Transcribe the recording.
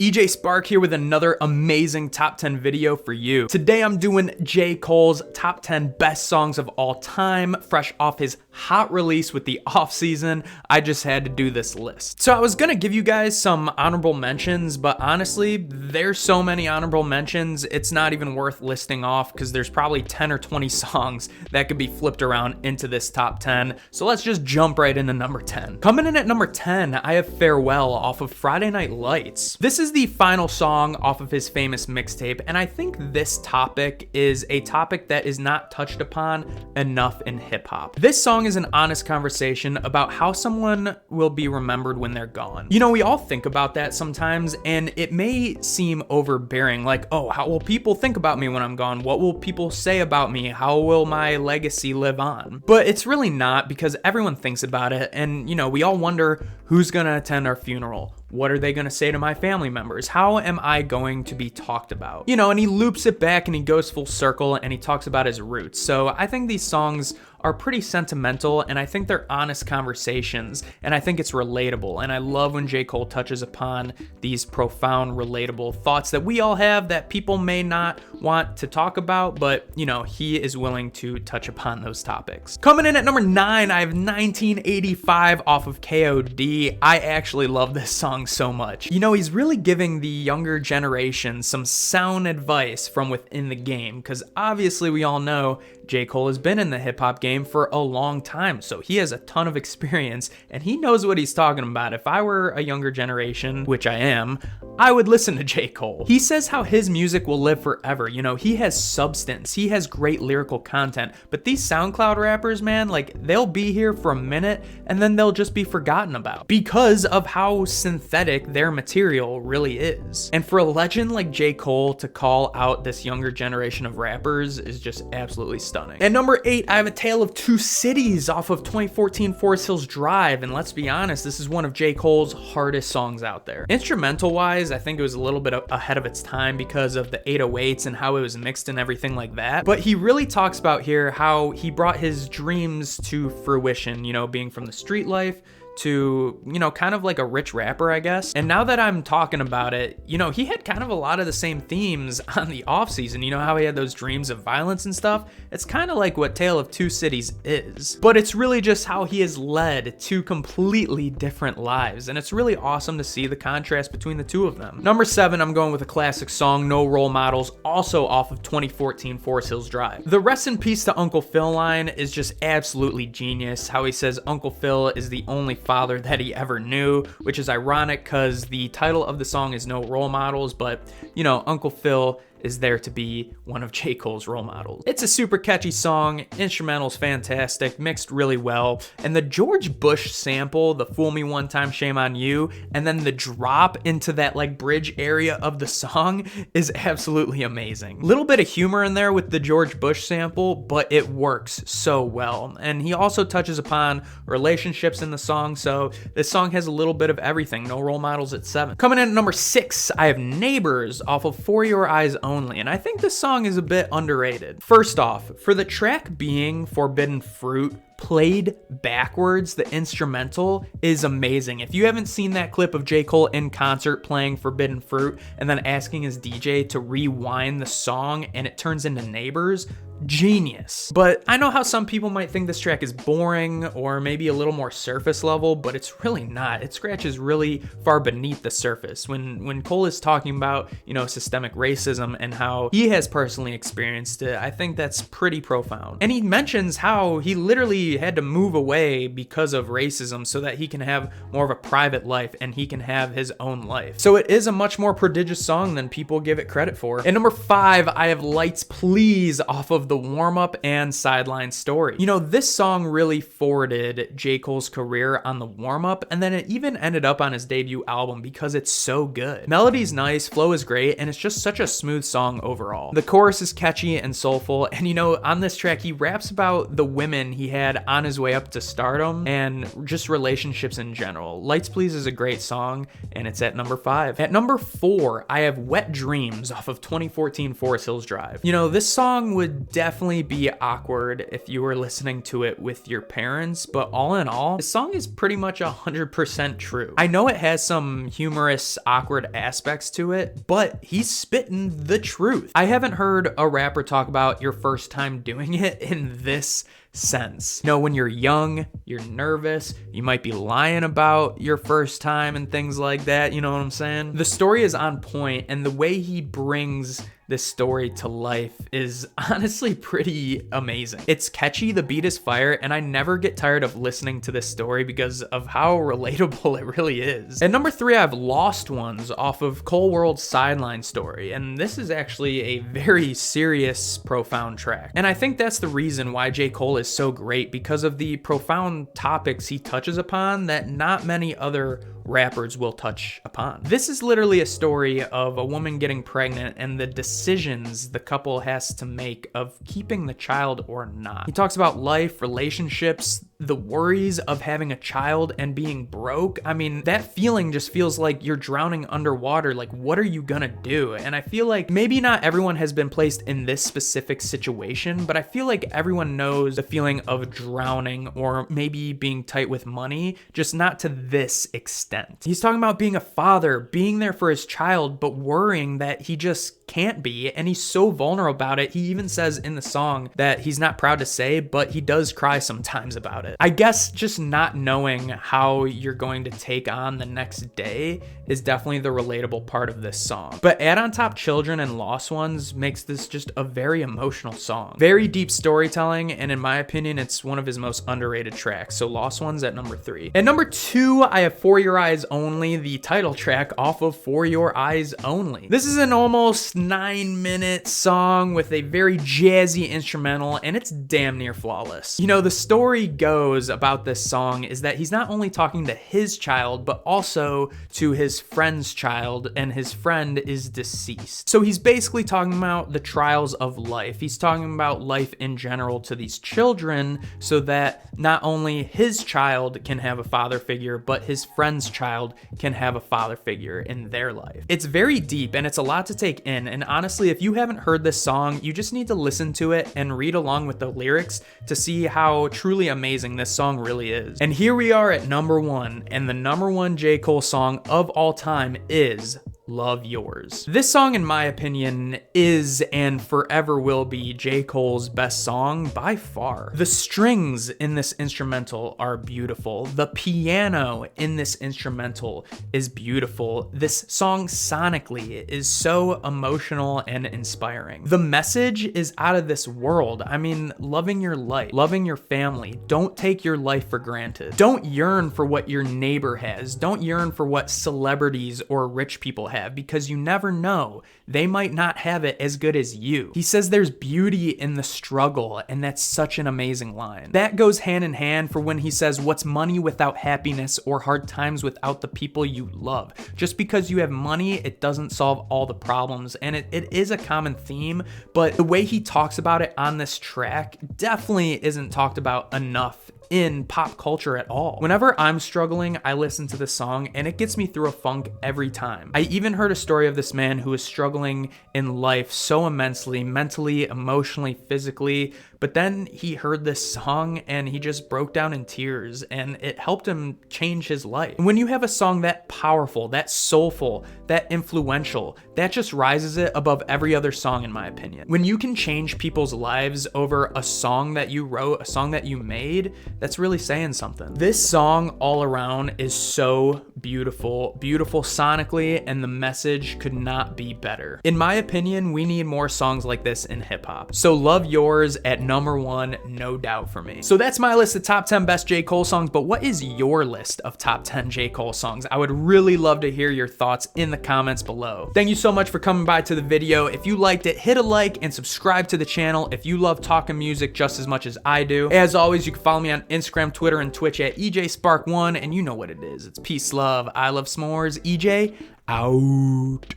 EJ Spark here with another amazing top 10 video for you. Today I'm doing J. Cole's top 10 best songs of all time, fresh off his hot release with The Off-Season. I just had to do this list. So I was gonna give you guys some honorable mentions, but honestly, there's so many honorable mentions, it's not even worth listing off because there's probably 10 or 20 songs that could be flipped around into this top 10. So let's just jump right into number 10. Coming in at number 10, I have Farewell off of Friday Night Lights. This is the final song off of his famous mixtape, and I think this topic is a topic that is not touched upon enough in hip hop. This song is an honest conversation about how someone will be remembered when they're gone. You know, we all think about that sometimes, and it may seem overbearing, like, oh, how will people think about me when I'm gone? What will people say about me? How will my legacy live on? But it's really not, because everyone thinks about it, and you know, we all wonder who's gonna attend our funeral. What are they gonna say to my family members? How am I going to be talked about? You know, and he loops it back and he goes full circle and he talks about his roots. So I think these songs are pretty sentimental, and I think they're honest conversations, and I think it's relatable. And I love when J. Cole touches upon these profound, relatable thoughts that we all have that people may not want to talk about, but you know, he is willing to touch upon those topics. Coming in at number 9, I have 1985 off of KOD. I actually love this song so much. You know, he's really giving the younger generation some sound advice from within the game, because obviously we all know J. Cole has been in the hip hop game for a long time, so he has a ton of experience and he knows what he's talking about. If I were a younger generation, which I am, I would listen to J. Cole. He says how his music will live forever. You know, he has substance, he has great lyrical content, but these SoundCloud rappers, man, like, they'll be here for a minute and then they'll just be forgotten about because of how synthetic their material really is. And for a legend like J. Cole to call out this younger generation of rappers is just absolutely stunning. At number 8, I have A Tale of Two Cities off of 2014 Forest Hills Drive, and let's be honest, this is one of J. Cole's hardest songs out there. Instrumental wise, I think it was a little bit ahead of its time because of the 808s and how it was mixed and everything like that, but he really talks about here how he brought his dreams to fruition, you know, being from the street life to, you know, kind of like a rich rapper, I guess. And now that I'm talking about it, you know, he had kind of a lot of the same themes on The Off-Season. You know how he had those dreams of violence and stuff? It's kind of like what Tale of Two Cities is, but it's really just how he has led two completely different lives, and it's really awesome to see the contrast between the two of them. Number 7, I'm going with a classic song, No Role Models, also off of 2014 Forest Hills Drive. The rest in peace to Uncle Phil line is just absolutely genius. How he says Uncle Phil is the only father that he ever knew, which is ironic because the title of the song is No Role Models, but you know, Uncle Phil is there to be one of J. Cole's role models. It's a super catchy song, instrumental's fantastic, mixed really well, and the George Bush sample, the Fool Me One Time, Shame on You, and then the drop into that like bridge area of the song is absolutely amazing. Little bit of humor in there with the George Bush sample, but it works so well. And he also touches upon relationships in the song, so this song has a little bit of everything. No Role Models at 7. Coming in at number 6, I have Neighbors off of For Your Eyez Only, and I think this song is a bit underrated. First off, for the track being Forbidden Fruit, played backwards, the instrumental is amazing. If you haven't seen that clip of J. Cole in concert playing Forbidden Fruit and then asking his DJ to rewind the song and it turns into Neighbors, genius. But I know how some people might think this track is boring or maybe a little more surface level, but it's really not. It scratches really far beneath the surface. When Cole is talking about, you know, systemic racism and how he has personally experienced it, I think that's pretty profound. And he mentions how he literally had to move away because of racism so that he can have more of a private life and he can have his own life. So it is a much more prodigious song than people give it credit for. At number 5, I have Lights Please off of The Warm Up and Sideline Story. You know, this song really forwarded J. Cole's career on The Warm Up, and then it even ended up on his debut album because it's so good. Melody's nice, flow is great, and it's just such a smooth song overall. The chorus is catchy and soulful, and you know, on this track he raps about the women he had dad on his way up to stardom, and just relationships in general. Lights Please is a great song, and it's at number 5. At number 4, I have Wet Dreams off of 2014 Forest Hills Drive. You know, this song would definitely be awkward if you were listening to it with your parents, but all in all, this song is pretty much 100% true. I know it has some humorous, awkward aspects to it, but he's spitting the truth. I haven't heard a rapper talk about your first time doing it in this sense. You know, when you're young, you're nervous, you might be lying about your first time and things like that, you know what I'm saying? The story is on point, and the way he brings this story to life is honestly pretty amazing. It's catchy, the beat is fire, and I never get tired of listening to this story because of how relatable it really is. At number 3, I have Lost Ones off of Cole World's Sideline Story, and this is actually a very serious, profound track. And I think that's the reason why J. Cole is so great, because of the profound topics he touches upon that not many other rappers will touch upon. This is literally a story of a woman getting pregnant and the decisions the couple has to make of keeping the child or not. He talks about life, relationships, the worries of having a child and being broke. I mean, that feeling just feels like you're drowning underwater. Like, what are you gonna do? And I feel like maybe not everyone has been placed in this specific situation, but I feel like everyone knows the feeling of drowning or maybe being tight with money, just not to this extent. He's talking about being a father, being there for his child, but worrying that he just can't be, and he's so vulnerable about it. He even says in the song that he's not proud to say, but he does cry sometimes about it. I guess just not knowing how you're going to take on the next day is definitely the relatable part of this song. But add on top Children and Lost Ones makes this just a very emotional song. Very deep storytelling, and in my opinion, it's one of his most underrated tracks. So Lost Ones at number 3. At number 2, I have For Your Eyez Only, the title track off of For Your Eyez Only. This is an almost 9-minute song with a very jazzy instrumental, and it's damn near flawless. You know, the story goes about this song is that he's not only talking to his child, but also to his friend's child, and his friend is deceased. So he's basically talking about the trials of life. He's talking about life in general to these children, so that not only his child can have a father figure, but his friend's child can have a father figure in their life. It's very deep, and it's a lot to take in, and honestly, if you haven't heard this song, you just need to listen to it and read along with the lyrics to see how truly amazing this song really is. And here we are at number 1, and the number 1 J. Cole song of all time is Love Yours. This song, in my opinion, is and forever will be J. Cole's best song by far. The strings in this instrumental are beautiful. The piano in this instrumental is beautiful. This song sonically is so emotional and inspiring. The message is out of this world. I mean, loving your life, loving your family. Don't take your life for granted. Don't yearn for what your neighbor has. Don't yearn for what celebrities or rich people have, because you never know. They might not have it as good as you. He says there's beauty in the struggle, and that's such an amazing line. That goes hand in hand for when he says, what's money without happiness, or hard times without the people you love? Just because you have money, it doesn't solve all the problems, and it is a common theme, but the way he talks about it on this track definitely isn't talked about enough in pop culture at all. Whenever I'm struggling, I listen to this song and it gets me through a funk every time. I even heard a story of this man who was struggling in life so immensely, mentally, emotionally, physically, but then he heard this song and he just broke down in tears, and it helped him change his life. And when you have a song that powerful, that soulful, that influential, that just rises it above every other song, in my opinion. When you can change people's lives over a song that you wrote, a song that you made, that's really saying something. This song all around is so beautiful, beautiful sonically, and the message could not be better. In my opinion, we need more songs like this in hip hop. So Love Yours at number 1, no doubt for me. So that's my list of top 10 best J. Cole songs, but what is your list of top 10 J. Cole songs? I would really love to hear your thoughts in the comments below. Thank you so much for coming by to the video. If you liked it, hit a like and subscribe to the channel if you love talking music just as much as I do. As always, you can follow me on Instagram, Twitter, and Twitch at EJSpark1, and you know what it is. It's peace, love, I love s'mores. EJ, out.